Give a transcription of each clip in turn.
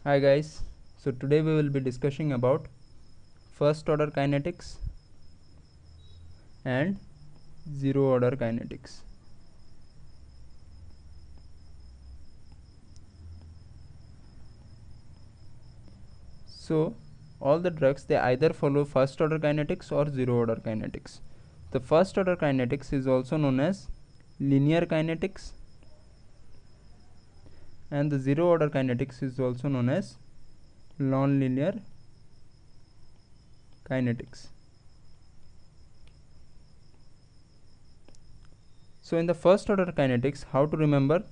Hi guys, so today we will be discussing about first order kinetics and zero order kinetics. So all the drugs, they either follow first order kinetics or zero order kinetics. The first order kinetics is also known as linear kinetics, and the zero order kinetics is also known as non-linear kinetics. So in the first order kinetics, how to remember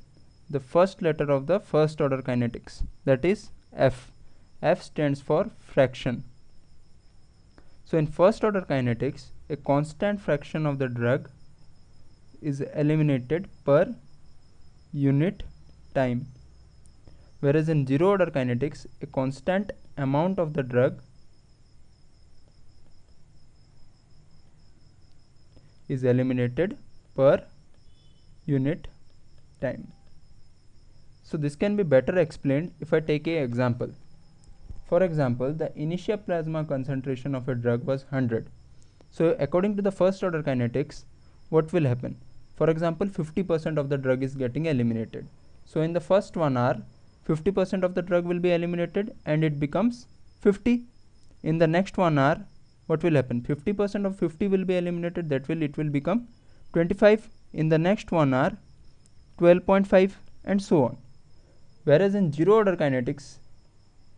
the first letter of the first order kinetics, that is F. F stands for fraction. So in first order kinetics, a constant fraction of the drug is eliminated per unit time, whereas in zero order kinetics, a constant amount of the drug is eliminated per unit time. So this can be better explained if I take an example. For example, the initial plasma concentration of a drug was 100. So according to the first order kinetics, what will happen? For example, 50% of the drug is getting eliminated. So in the first 1 hour, 50% of the drug will be eliminated and it becomes 50. In the next 1 hour, what will happen? 50% of 50 will be eliminated, it will become 25. In the next 1 hour, 12.5, and so on. Whereas in zero order kinetics,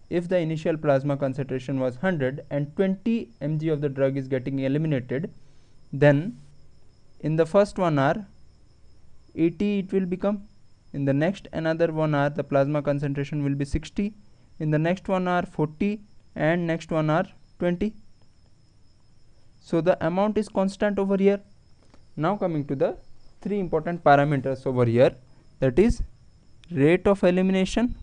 if the initial plasma concentration was 100 and 20 mg of the drug is getting eliminated, then in the first 1 hour 80 it will become. In the next another 1 hour the plasma concentration will be 60. In the next 1 hour 40, and next 1 hour 20. So the amount is constant over here. Now coming to the three important parameters over here, that is rate of elimination,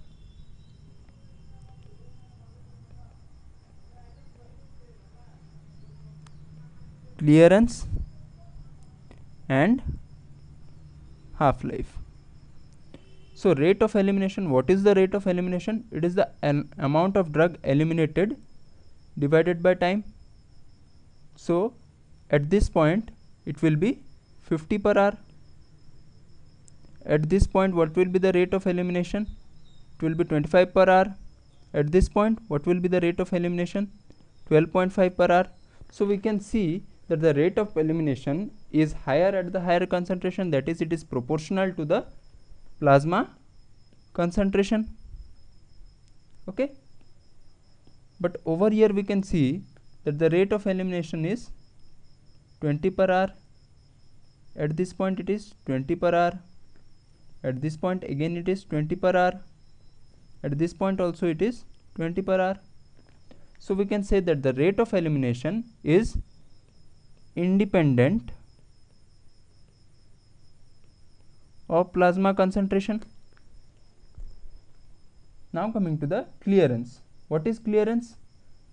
clearance, and half-life. So rate of elimination, what is the rate of elimination? It is the amount of drug eliminated divided by time. So at this point it will be 50 per hour. At this point, what will be the rate of elimination? It will be 25 per hour. At this point, what will be the rate of elimination? 12.5 per hour. So we can see that the rate of elimination is higher at the higher concentration, that is, it is proportional to the plasma concentration. Okay. But over here we can see that the rate of elimination is 20 per hour. At this point it is 20 per hour. At this point again it is 20 per hour. At this point also it is 20 per hour. So we can say that the rate of elimination is independent of plasma concentration. Now coming to the clearance. What is clearance?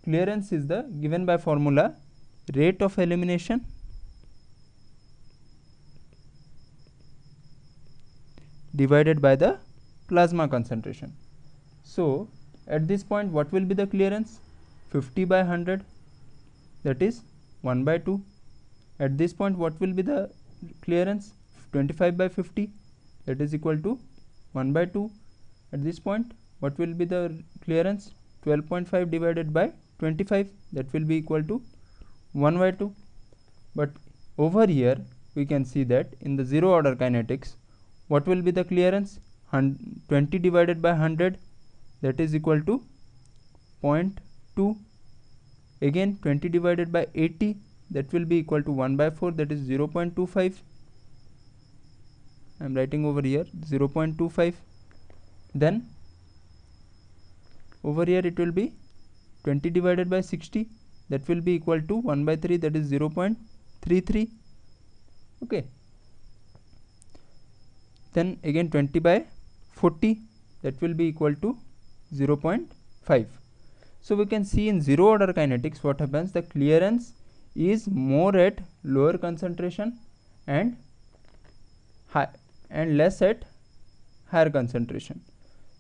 Clearance is the given by formula rate of elimination divided by the plasma concentration. So at this point what will be the clearance? 50 by 100, that is 1 by 2. At this point what will be the clearance? 25 by 50, that is equal to 1 by 2. At this point what will be the clearance? 12.5 divided by 25, that will be equal to 1 by 2. But over here we can see that in the zero order kinetics, what will be the clearance? 20 divided by 100, that is equal to 0.2. Again 20 divided by 80, that will be equal to 1 by 4, that is 0.25. I am writing over here 0.25. Then over here it will be 20 divided by 60, that will be equal to 1 by 3, that is 0.33. Okay. Then again 20 by 40, that will be equal to 0.5. So we can see in zero order kinetics what happens, the clearance is more at lower concentration and less at higher concentration.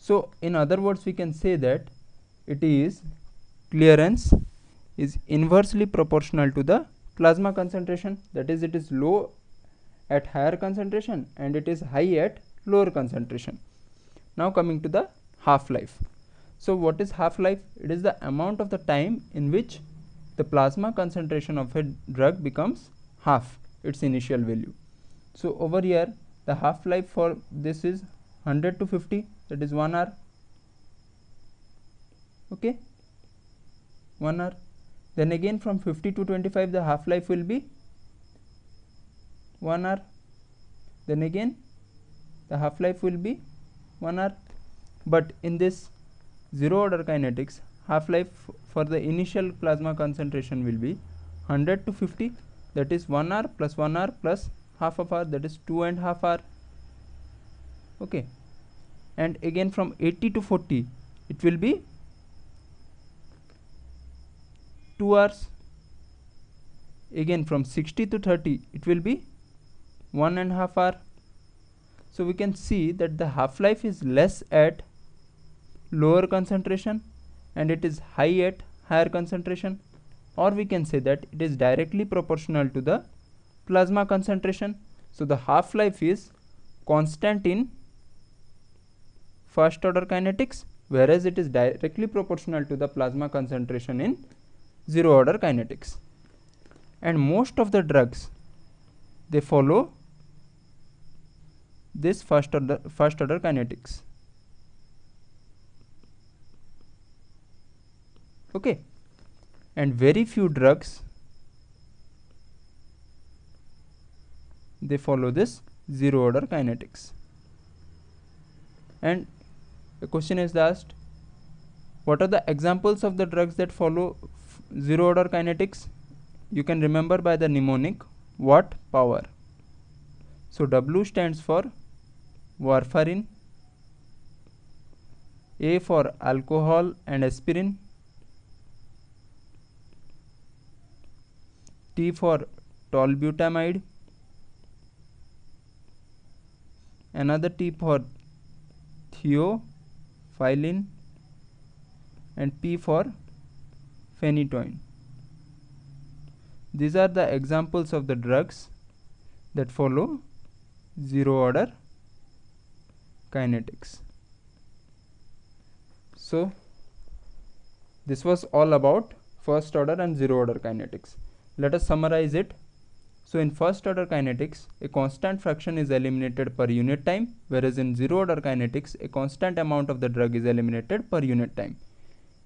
So in other words, we can say that it is clearance is inversely proportional to the plasma concentration, that is, it is low at higher concentration and it is high at lower concentration. Now coming to the half-life. So what is half-life? It is the amount of the time in which the plasma concentration of a drug becomes half its initial value. So over here the half-life for this is 100 to 50, that is 1 hour. Okay, 1 hour. Then again from 50 to 25 the half-life will be 1 hour. Then again the half-life will be 1 hour. But in this zero order kinetics, half-life for the initial plasma concentration will be 100 to 50, that is 1 hour plus 1 hour plus half of hour, that is 2.5 hour. Okay, and again from 80 to 40 it will be 2 hours. Again from 60 to 30 it will be 1.5 hour. So we can see that the half-life is less at lower concentration and it is high at higher concentration, or we can say that it is directly proportional to the plasma concentration. So the half-life is constant in first order kinetics, whereas it is directly proportional to the plasma concentration in zero order kinetics. And most of the drugs, they follow this first order kinetics. Okay, and very few drugs, they follow this zero order kinetics. And a question is asked, what are the examples of the drugs that follow zero order kinetics? You can remember by the mnemonic watt power. So W stands for warfarin, A for alcohol and aspirin, T for tolbutamide, another T for theophylline, and P for phenytoin. These are the examples of the drugs that follow zero order kinetics. So this was all about first order and zero order kinetics. Let us summarize it. So in first order kinetics, a constant fraction is eliminated per unit time, whereas in zero order kinetics, a constant amount of the drug is eliminated per unit time.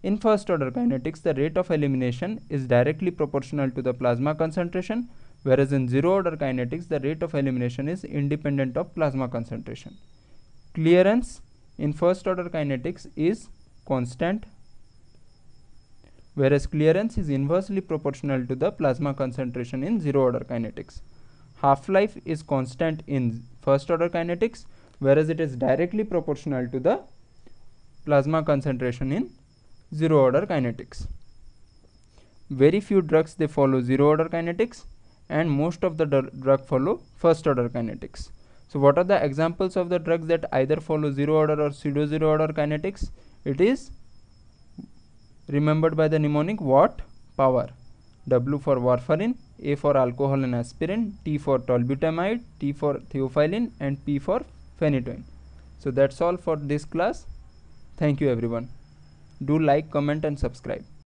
In first order kinetics, the rate of elimination is directly proportional to the plasma concentration, whereas in zero order kinetics, the rate of elimination is independent of plasma concentration. Clearance in first order kinetics is constant, whereas clearance is inversely proportional to the plasma concentration in zero order kinetics. Half-life is constant in first order kinetics, whereas it is directly proportional to the plasma concentration in zero order kinetics. Very few drugs, they follow zero order kinetics, and most of the drug follow first order kinetics. So what are the examples of the drugs that either follow zero order or pseudo zero order kinetics? It is remembered by the mnemonic watt power. W for warfarin, A for alcohol and aspirin, T for tolbutamide, T for theophylline, and P for phenytoin. So that's all for this class. Thank you everyone. Do like, comment and subscribe.